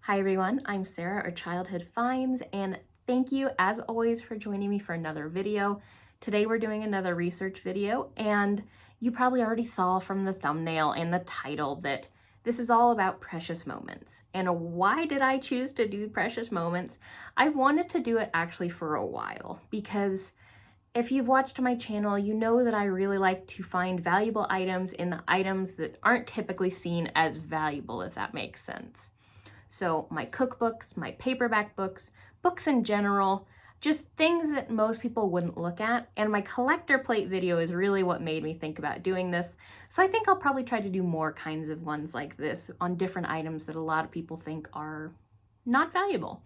Hi everyone, I'm Sarah or Childhood Finds, and thank you as always for joining me for another video. Today we're doing another research video, and you probably already saw from the thumbnail and the title that this is all about precious moments. And why did I choose to do precious moments? I've wanted to do it actually for a while, because if you've watched my channel, you know that I really like to find valuable items in the items that aren't typically seen as valuable, if that makes sense. So my cookbooks, my paperback books, books in general, just things that most people wouldn't look at. And my collector plate video is really what made me think about doing this. So I think I'll probably try to do more kinds of ones like this on different items that a lot of people think are not valuable.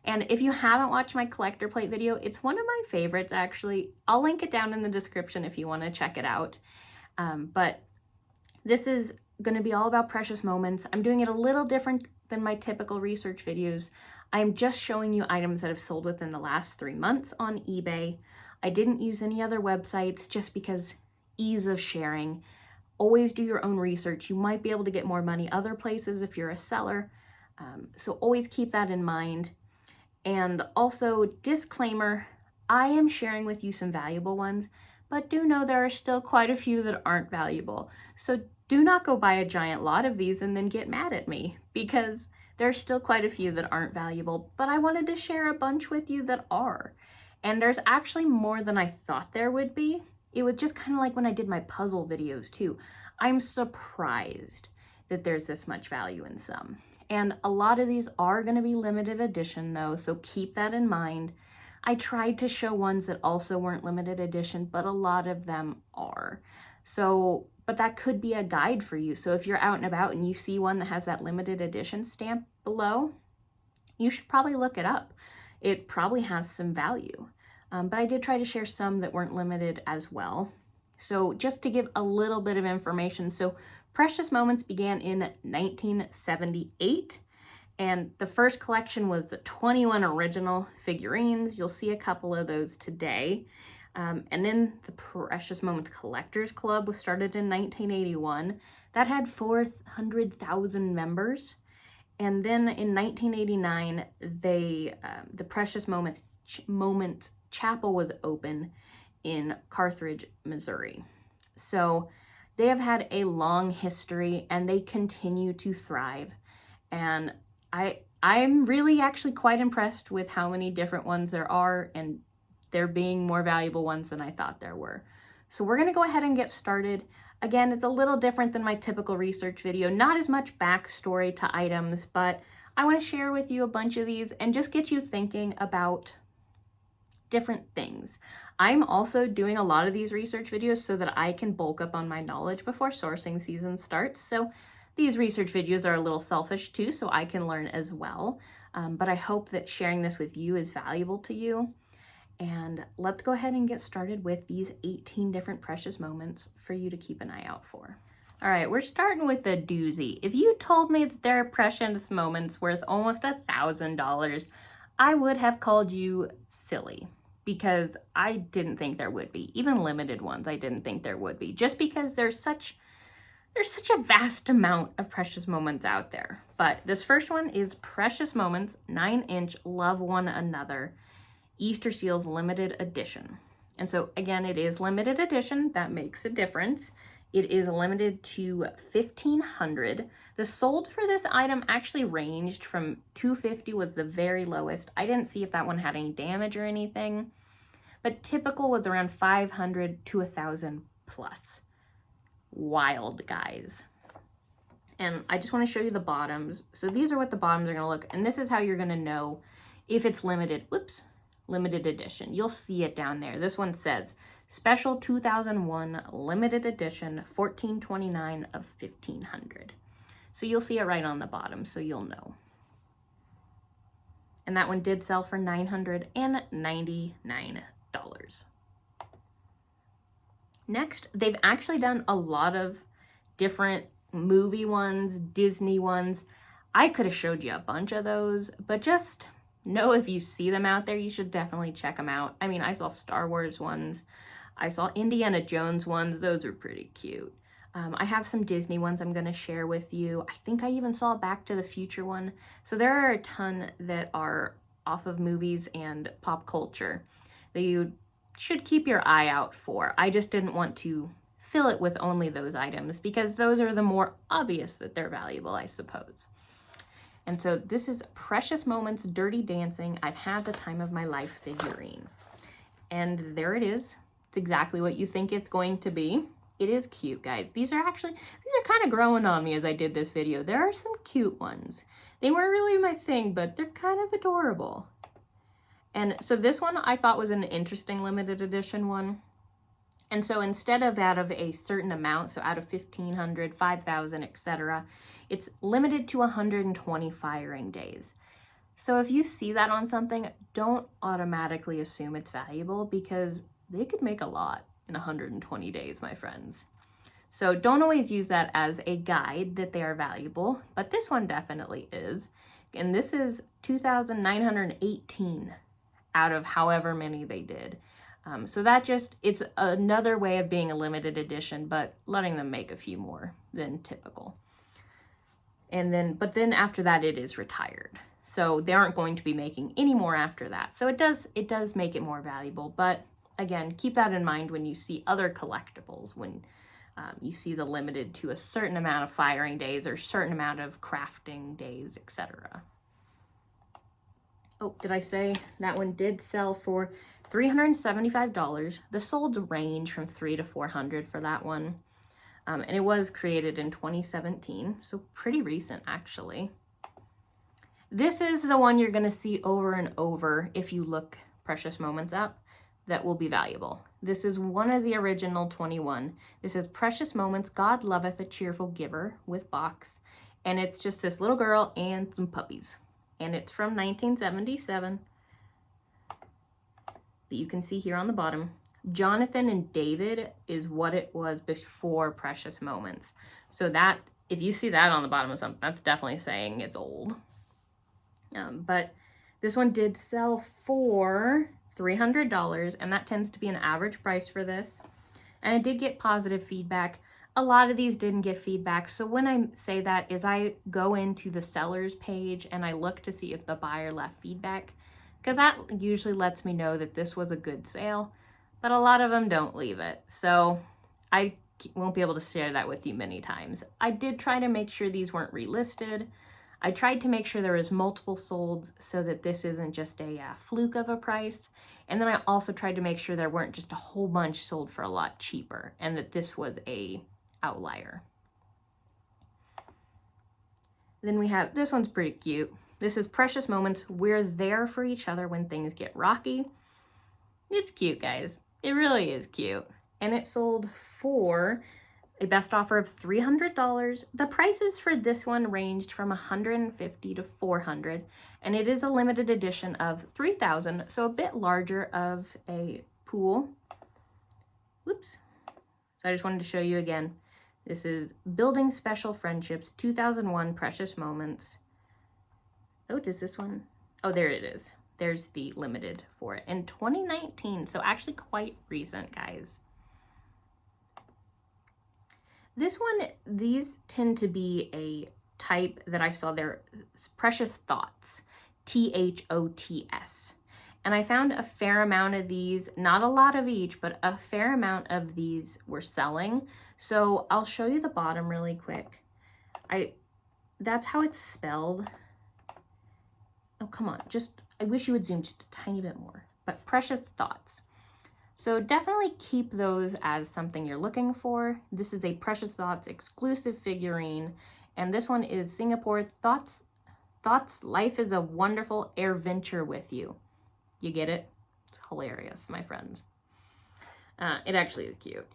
And if you haven't watched my collector plate video, it's one of my favorites actually. I'll link it down in the description if you want to check it out. But this is going to be all about precious moments. I'm doing it a little different than my typical research videos. I'm just showing you items that have sold within the last 3 months on eBay. I didn't use any other websites just because ease of sharing. Always do your own research. You might be able to get more money other places if you're a seller. So always keep that in mind. And also, disclaimer, I am sharing with you some valuable ones, but do know there are still quite a few that aren't valuable. So do not go buy a giant lot of these and then get mad at me, because there's still quite a few that aren't valuable, but I wanted to share a bunch with you that are. And there's actually more than I thought there would be. It was just kind of like when I did my puzzle videos too. I'm surprised that there's this much value in some. And a lot of these are going to be limited edition though, so keep that in mind. I tried to show ones that also weren't limited edition, but a lot of them are. So, but that could be a guide for you. So if you're out and about and you see one that has that limited edition stamp below, you should probably look it up. It probably has some value. But I did try to share some that weren't limited as well. So just to give a little bit of information, so Precious Moments began in 1978, and the first collection was the 21 original figurines. You'll see a couple of those today. And then the Precious Moments Collectors Club was started in 1981. That had 400,000 members. And then in 1989, the Precious Moments Chapel was open in Carthage, Missouri. So they have had a long history and they continue to thrive. And I'm really actually quite impressed with how many different ones there are, and there being more valuable ones than I thought there were. So we're going to go ahead and get started. Again, it's a little different than my typical research video. Not as much backstory to items, but I want to share with you a bunch of these and just get you thinking about different things. I'm also doing a lot of these research videos so that I can bulk up on my knowledge before sourcing season starts. So these research videos are a little selfish too, so I can learn as well. But I hope that sharing this with you is valuable to you. And let's go ahead and get started with these 18 different precious moments for you to keep an eye out for. All right, we're starting with a doozy. If you told me that there are precious moments worth almost $1,000, I would have called you silly, because I didn't think there would be. Even limited ones, I didn't think there would be, just because there's such a vast amount of precious moments out there. But this first one is Precious Moments 9-inch Love One Another Easter Seals limited edition. And so again, it is limited edition. That makes a difference. It is limited to 1,500. The sold for this item actually ranged from $250 was the very lowest. I didn't see if that one had any damage or anything, but typical was around 500 to 1,000 plus. Wild, guys. And I just want to show you the bottoms. So these are what the bottoms are going to look, and this is how you're going to know if it's limited. Whoops. Limited edition. You'll see it down there. This one says special 2001 limited edition 1429 of 1,500. So you'll see it right on the bottom, so you'll know. And that one did sell for $999. Next, they've actually done a lot of different movie ones, Disney ones. I could have showed you a bunch of those, but just know if you see them out there, you should definitely check them out. I mean, I saw Star Wars ones. I saw Indiana Jones ones. Those are pretty cute. I have some Disney ones I'm going to share with you. I think I even saw a Back to the Future one. So there are a ton that are off of movies and pop culture that you should keep your eye out for. I just didn't want to fill it with only those items because those are the more obvious that they're valuable, I suppose. And so this is Precious Moments Dirty Dancing I've Had the Time of My Life figurine. And there it is. It's exactly what you think it's going to be. It is cute, guys. These are kind of growing on me as I did this video. There are some cute ones. They weren't really my thing, but they're kind of adorable. And so this one I thought was an interesting limited edition one. And so instead of out of a certain amount, so out of 1,500, 5,000, etc., it's limited to 120 firing days. So if you see that on something, don't automatically assume it's valuable because they could make a lot in 120 days, my friends. So don't always use that as a guide that they are valuable, but this one definitely is. And this is 2,918 out of however many they did. So it's another way of being a limited edition, but letting them make a few more than typical. But then after that, it is retired. So they aren't going to be making any more after that. So it does make it more valuable. But again, keep that in mind when you see other collectibles, when you see the limited to a certain amount of firing days or certain amount of crafting days, etc. Oh, did I say that one did sell for $375? The solds range from $300 to $400 for that one. And it was created in 2017, so pretty recent actually. This is the one you're gonna see over and over if you look Precious Moments up that will be valuable. This is one of the original 21. This is Precious Moments, God Loveth a Cheerful Giver with box. And it's just this little girl and some puppies. And it's from 1977. That you can see here on the bottom. Jonathan and David is what it was before Precious Moments. So that, if you see that on the bottom of something, that's definitely saying it's old. But this one did sell for $300, and that tends to be an average price for this. And it did get positive feedback. A lot of these didn't get feedback. So when I say that is I go into the seller's page and I look to see if the buyer left feedback, because that usually lets me know that this was a good sale. But a lot of them don't leave it. So I won't be able to share that with you many times. I did try to make sure these weren't relisted. I tried to make sure there was multiple sold so that this isn't just a fluke of a price. And then I also tried to make sure there weren't just a whole bunch sold for a lot cheaper and that this was a outlier. Then we have, this one's pretty cute. This is Precious Moments. We're there for each other when things get rocky. It's cute, guys. It really is cute. And it sold for a best offer of $300. The prices for this one ranged from $150 to $400, and it is a limited edition of 3,000, so a bit larger of a pool. Whoops. So I just wanted to show you again. This is Building Special Friendships, 2001 Precious Moments. Oh, does this one? Oh, there it is. There's the limited for it in 2019, so actually quite recent, guys. This one, these tend to be a type that I saw there, Precious Thoughts, THOTS. And I found a fair amount of these, not a lot of each, but a fair amount of these were selling. So I'll show you the bottom really quick. That's how it's spelled. Oh, come on, I wish you would zoom just a tiny bit more, but Precious Thoughts. So definitely keep those as something you're looking for. This is a Precious Thoughts exclusive figurine, and this one is Singapore Thoughts, Life is a Wonderful Adventure with You. You get it? It's hilarious, my friends. It actually is cute.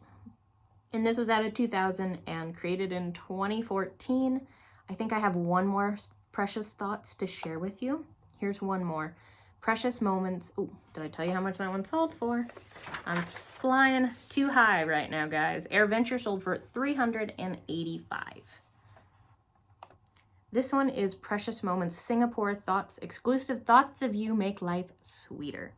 And this was out of 2000 and created in 2014. I think I have one more Precious Thoughts to share with you. Here's one more. Precious Moments. Oh, did I tell you how much that one sold for? I'm flying too high right now, guys. AirVenture sold for $385. This one is Precious Moments Singapore Thoughts exclusive. Thoughts of You Make Life Sweeter.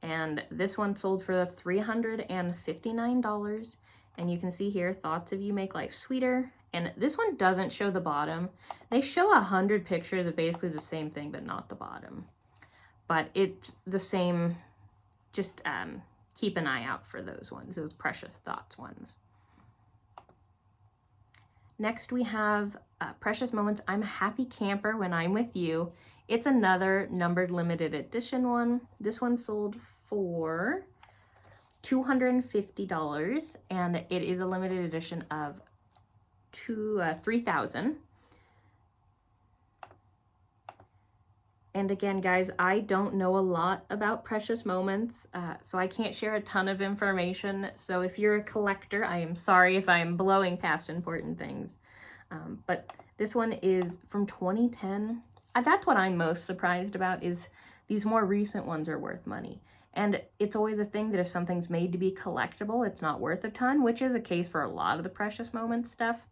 And this one sold for $359. And you can see here, thoughts of you make life sweeter. And this one doesn't show the bottom. They show 100 pictures of basically the same thing, but not the bottom. But it's the same, just keep an eye out for those ones, those Precious Thoughts ones. Next we have Precious Moments, I'm a Happy Camper When I'm With You. It's another numbered limited edition one. This one sold for $250, and it is a limited edition of 3,000. And again, guys, I don't know a lot about Precious Moments, so I can't share a ton of information. So if you're a collector, I am sorry if I am blowing past important things. But this one is from 2010. That's what I'm most surprised about, is these more recent ones are worth money. And it's always a thing that if something's made to be collectible, it's not worth a ton, which is the case for a lot of the Precious Moments stuff.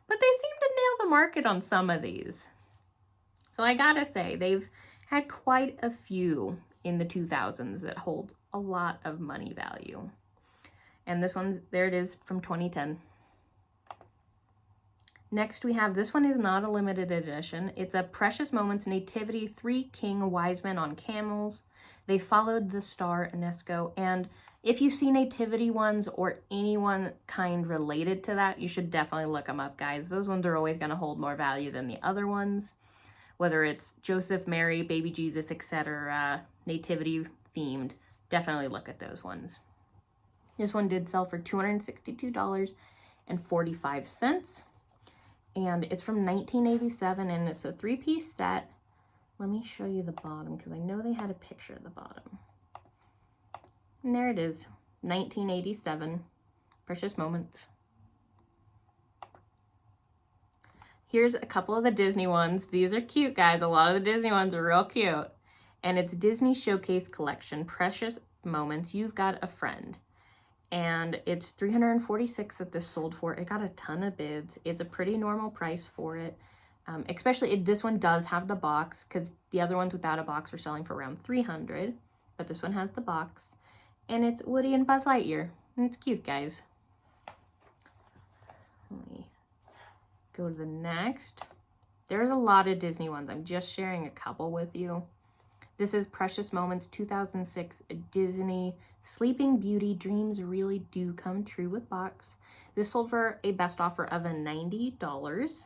But they seem to nail the market on some of these. So I gotta say, they've had quite a few in the 2000s that hold a lot of money value. And this one, there it is, from 2010. Next we have, this one is not a limited edition. It's a Precious Moments Nativity 3 King Wise Men on Camels. They followed the star UNESCO, and if you see nativity ones or any one kind related to that, you should definitely look them up, guys. Those ones are always going to hold more value than the other ones. Whether it's Joseph, Mary, baby Jesus, etc., nativity themed, definitely look at those ones. This one did sell for $262.45. And it's from 1987, and it's a 3-piece set. Let me show you the bottom, because I know they had a picture at the bottom. And there it is, 1987, Precious Moments. Here's a couple of the Disney ones. These are cute, guys. A lot of the Disney ones are real cute. And it's Disney Showcase Collection, Precious Moments, You've Got a Friend. And it's $346 that this sold for. It got a ton of bids. It's a pretty normal price for it. Especially this one does have the box, because the other ones without a box were selling for around $300, but this one has the box. And it's Woody and Buzz Lightyear. And it's cute, guys. Let me go to the next. There's a lot of Disney ones. I'm just sharing a couple with you. This is Precious Moments 2006 Disney Sleeping Beauty Dreams Really Do Come True with box. This sold for a best offer of $90.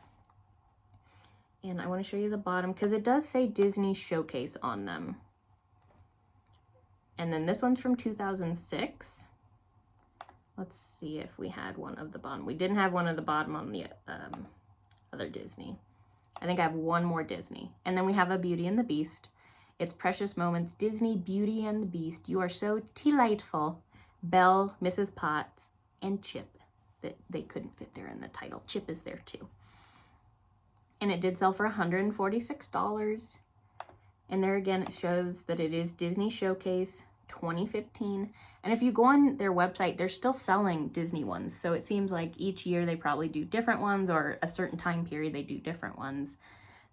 And I want to show you the bottom, because it does say Disney Showcase on them. And then this one's from 2006. Let's see if we had one of the bottom. We didn't have one of the bottom on the other Disney. I think I have one more Disney. And then we have a Beauty and the Beast. It's Precious Moments Disney Beauty and the Beast. You are so delightful. Belle, Mrs. Potts, and Chip. They couldn't fit there in the title. Chip is there too. And it did sell for $146. And there again, it shows that it is Disney Showcase 2015. And if you go on their website, they're still selling Disney ones. So it seems like each year they probably do different ones, or a certain time period they do different ones.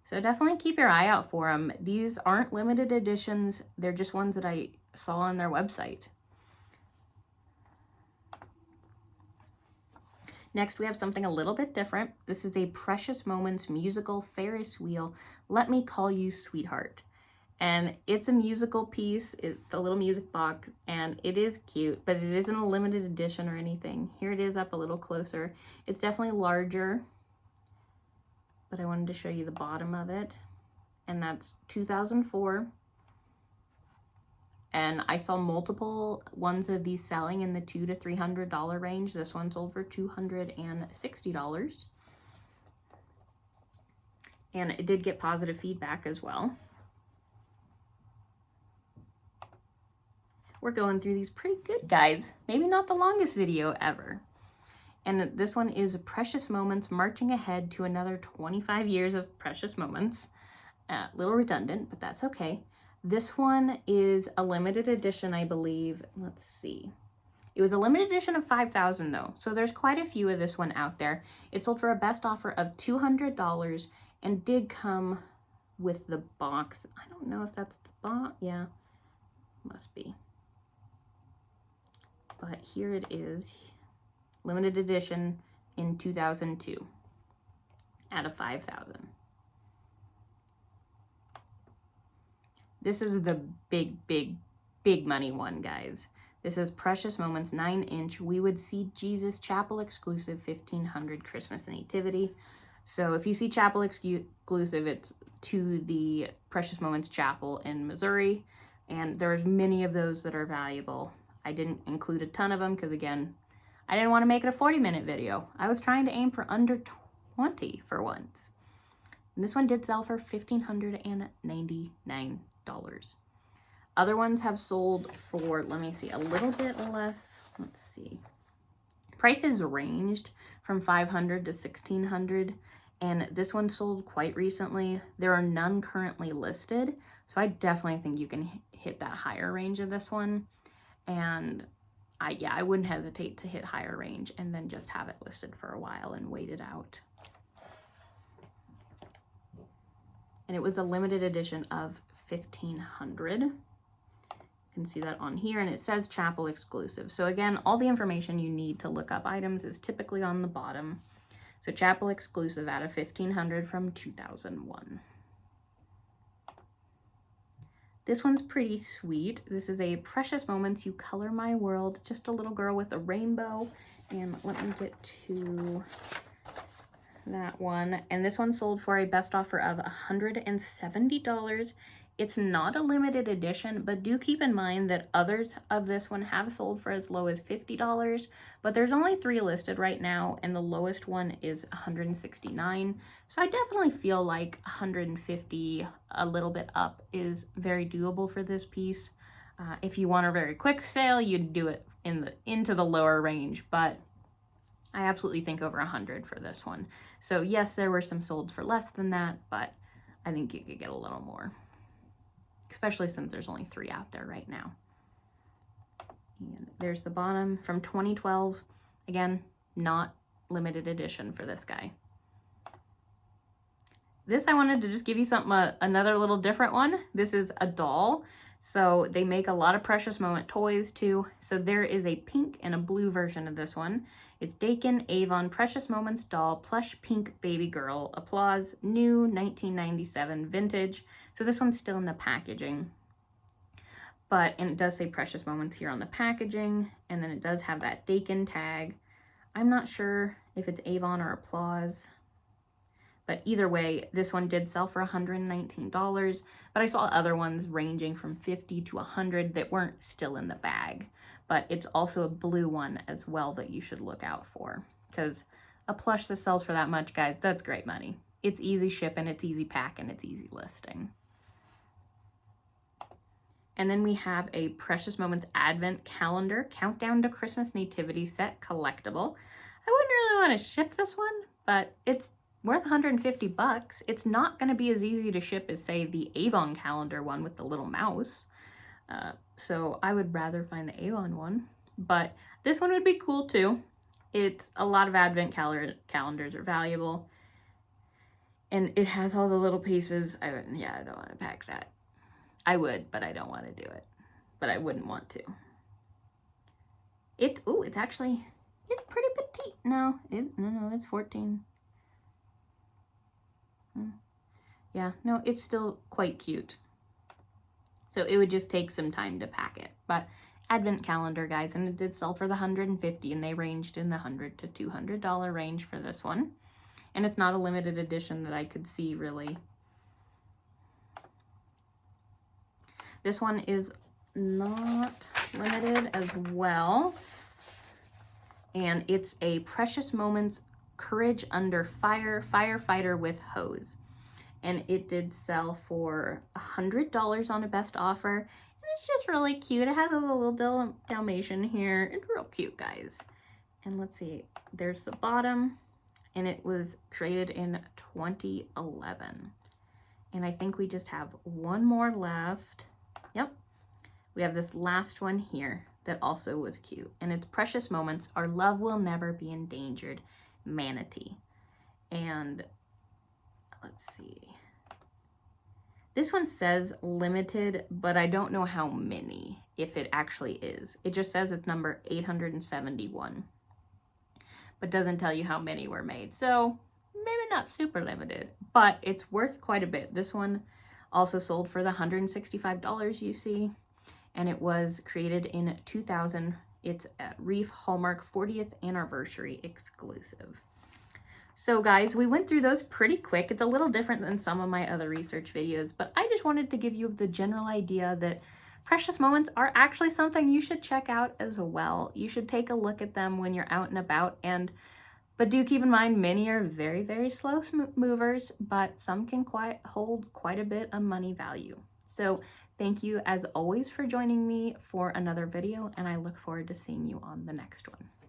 So definitely keep your eye out for them. These aren't limited editions. They're just ones that I saw on their website. Next, we have something a little bit different. This is a Precious Moments musical Ferris wheel, Let Me Call You Sweetheart. And it's a musical piece. It's a little music box, and it is cute, but it isn't a limited edition or anything. Here it is up a little closer. It's definitely larger, but I wanted to show you the bottom of it. And that's 2004. And I saw multiple ones of these selling in the $200 to $300 range. This one sold for $260. And it did get positive feedback as well. We're going through these pretty good, guys. Maybe not the longest video ever. And this one is Precious Moments, Marching Ahead to Another 25 Years of Precious Moments. A little redundant, but that's okay. This one is a limited edition, I believe. Let's see. It was a limited edition of 5,000 though, so there's quite a few of this one out there. It sold for a best offer of $200 and did come with the box. I don't know if that's the box. Yeah, must be. But here it is. limited edition in 2002 out of 5,000. This is the big money one, guys. This is Precious Moments 9-inch We Would See Jesus Chapel exclusive 1500 Christmas Nativity. So if you see chapel exclusive, it's to the Precious Moments Chapel in Missouri, and there's many of those that are valuable. I didn't include a ton of them because, again, I didn't want to make it a 40-minute video. I was trying to aim for under 20 for once. And this one did sell for $1,599. Other ones have sold for, let me see, a little bit less. Let's see. Prices ranged from $500 to $1,600, and this one sold quite recently. There are none currently listed, so I definitely think you can hit that higher range of this one. And I wouldn't hesitate to hit higher range and then just have it listed for a while and wait it out. And it was a limited edition of 1,500. You can see that on here, and it says chapel exclusive. So again, all the information you need to look up items is typically on the bottom. So chapel exclusive out of 1,500 from 2001. This one's pretty sweet. This is a Precious Moments You Color My World, just a little girl with a rainbow. And let me get to that one. And this one sold for a best offer of $170. It's not a limited edition, but do keep in mind that others of this one have sold for as low as $50, but there's only 3 listed right now, and the lowest one is $169. So I definitely feel like $150, a little bit up, is very doable for this piece. If you want a very quick sale, you'd do it into the lower range, but I absolutely think over $100 for this one. So yes, there were some sold for less than that, but I think you could get a little more, especially since there's only 3 out there right now. And there's the bottom from 2012. Again, not limited edition for this guy. This, I wanted to just give you something, another little different one. This is a doll. So they make a lot of Precious Moment toys too. So there is a pink and a blue version of this one. It's Dakin Avon Precious Moments doll, plush pink baby girl, applause, new 1997 vintage. So this one's still in the packaging. And it does say Precious Moments here on the packaging. And then it does have that Dakin tag. I'm not sure if it's Avon or applause. But either way, this one did sell for $119, but I saw other ones ranging from $50 to $100 that weren't still in the bag. But it's also a blue one as well that you should look out for, because a plush that sells for that much, guys, that's great money. It's easy shipping, it's easy packing, it's easy listing. And then we have a Precious Moments Advent Calendar Countdown to Christmas Nativity Set collectible. I wouldn't really want to ship this one, but it's worth $150. It's not going to be as easy to ship as, say, the Avon calendar one with the little mouse. So I would rather find the Avon one. But this one would be cool too. It's a lot of Advent calendars are valuable. And it has all the little pieces. I don't want to pack that. I would, but I don't want to do it. But I wouldn't want to. It's pretty petite. No, it's 14. Yeah, no, it's still quite cute. So it would just take some time to pack it. But Advent calendar, guys, and it did sell for the $150, and they ranged in the $100 to $200 range for this one. And it's not a limited edition that I could see, really. This one is not limited as well. And it's a Precious Moments Courage Under Fire Firefighter with Hose. And it did sell for $100 on a best offer. And it's just really cute. It has a little Dalmatian here. It's real cute, guys. And let's see, there's the bottom. And it was created in 2011. And I think we just have one more left. Yep. We have this last one here that also was cute. And it's Precious Moments, Our Love Will Never Be Endangered Manatee. And let's see. This one says limited, but I don't know how many, if it actually is. It just says it's number 871. but doesn't tell you how many were made. So maybe not super limited, but it's worth quite a bit. This one also sold for the $165 you see, and it was created in 2000. It's a Reef Hallmark 40th anniversary exclusive. So guys, we went through those pretty quick. It's a little different than some of my other research videos, but I just wanted to give you the general idea that precious moments are actually something you should check out as well. You should take a look at them when you're out and about, but do keep in mind many are very, very slow movers, but some can hold quite a bit of money value. So thank you as always for joining me for another video, and I look forward to seeing you on the next one.